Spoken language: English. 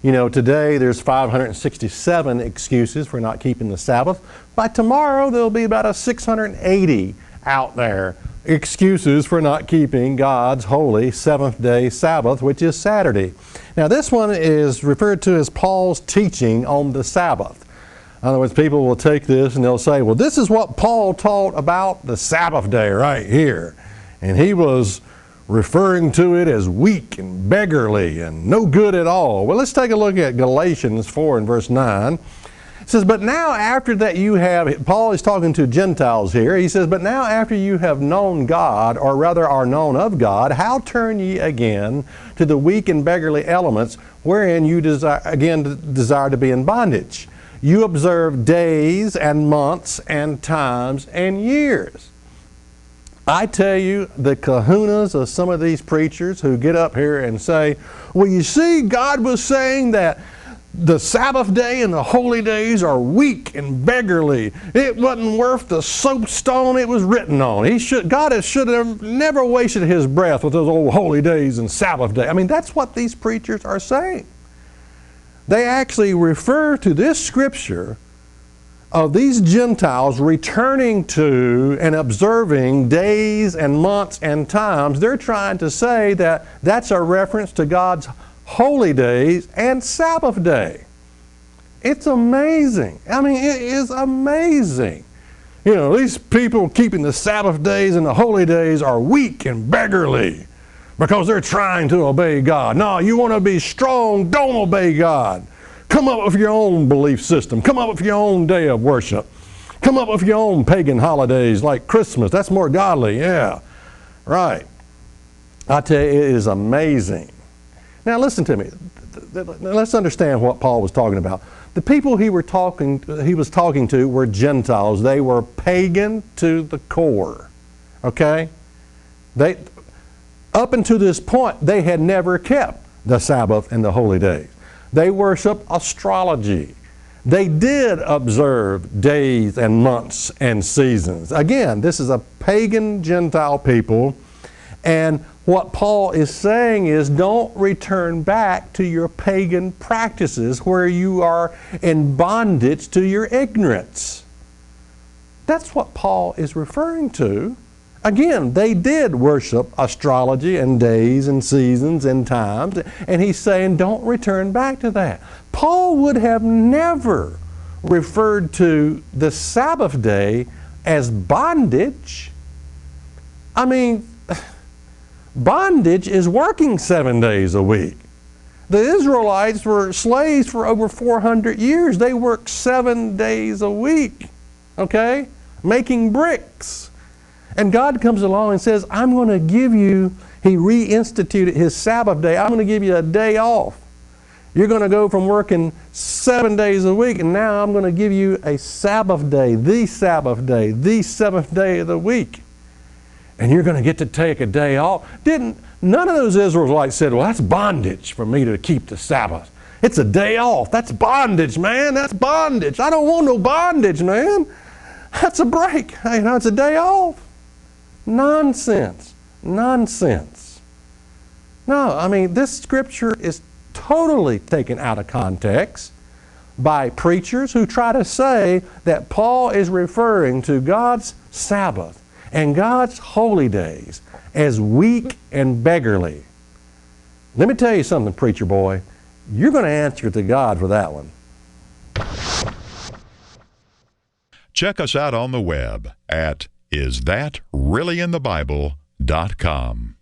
You know, today there's 567 excuses for not keeping the Sabbath. By tomorrow, there'll be about 680 out there excuses for not keeping God's holy seventh-day Sabbath, which is Saturday. Now, this one is referred to as Paul's teaching on the Sabbath. In other words, people will take this and they'll say, well, this is what Paul taught about the Sabbath day right here. And he was referring to it as weak and beggarly and no good at all. Well, let's take a look at Galatians 4 and verse 9. It says, but now after that you have, Paul is talking to Gentiles here. He says, but now after you have known God, or rather are known of God, how turn ye again to the weak and beggarly elements wherein you desire to be in bondage? You observe days and months and times and years. I tell you, the kahunas of some of these preachers who get up here and say, well, you see, God was saying that the Sabbath day and the holy days are weak and beggarly. It wasn't worth the soapstone it was written on. God should have never wasted his breath with those old holy days and Sabbath day. I mean, that's what these preachers are saying. They actually refer to this scripture of these Gentiles returning to and observing days and months and times. They're trying to say that that's a reference to God's holy days and Sabbath day. It's amazing. I mean, it is amazing. You know, these people keeping the Sabbath days and the holy days are weak and beggarly because they're trying to obey God. No, you want to be strong, don't obey God. Come up with your own belief system. Come up with your own day of worship. Come up with your own pagan holidays like Christmas. That's more godly, yeah. Right. I tell you, it is amazing. Now listen to me. Let's understand what Paul was talking about. The people he was talking to were Gentiles. They were pagan to the core. Okay? Up until this point, they had never kept the Sabbath and the holy days. They worship astrology. They did observe days and months and seasons. Again, this is a pagan Gentile people. And what Paul is saying is don't return back to your pagan practices where you are in bondage to your ignorance. That's what Paul is referring to. Again, they did worship astrology and days and seasons and times, and he's saying don't return back to that. Paul would have never referred to the Sabbath day as bondage. I mean, bondage is working 7 days a week. The Israelites were slaves for over 400 years. They worked 7 days a week, okay, making bricks. And God comes along and says, I'm going to give you, he reinstituted his Sabbath day. I'm going to give you a day off. You're going to go from working 7 days a week, and now I'm going to give you a Sabbath day, the seventh day of the week. And you're going to get to take a day off. None of those Israelites said, well, that's bondage for me to keep the Sabbath. It's a day off. That's bondage, man. That's bondage. I don't want no bondage, man. That's a break. You know, it's a day off. Nonsense. Nonsense. No, I mean, this scripture is totally taken out of context by preachers who try to say that Paul is referring to God's Sabbath and God's holy days as weak and beggarly. Let me tell you something, preacher boy. You're going to answer to God for that one. Check us out on the web at isthatreallyinthebible.com.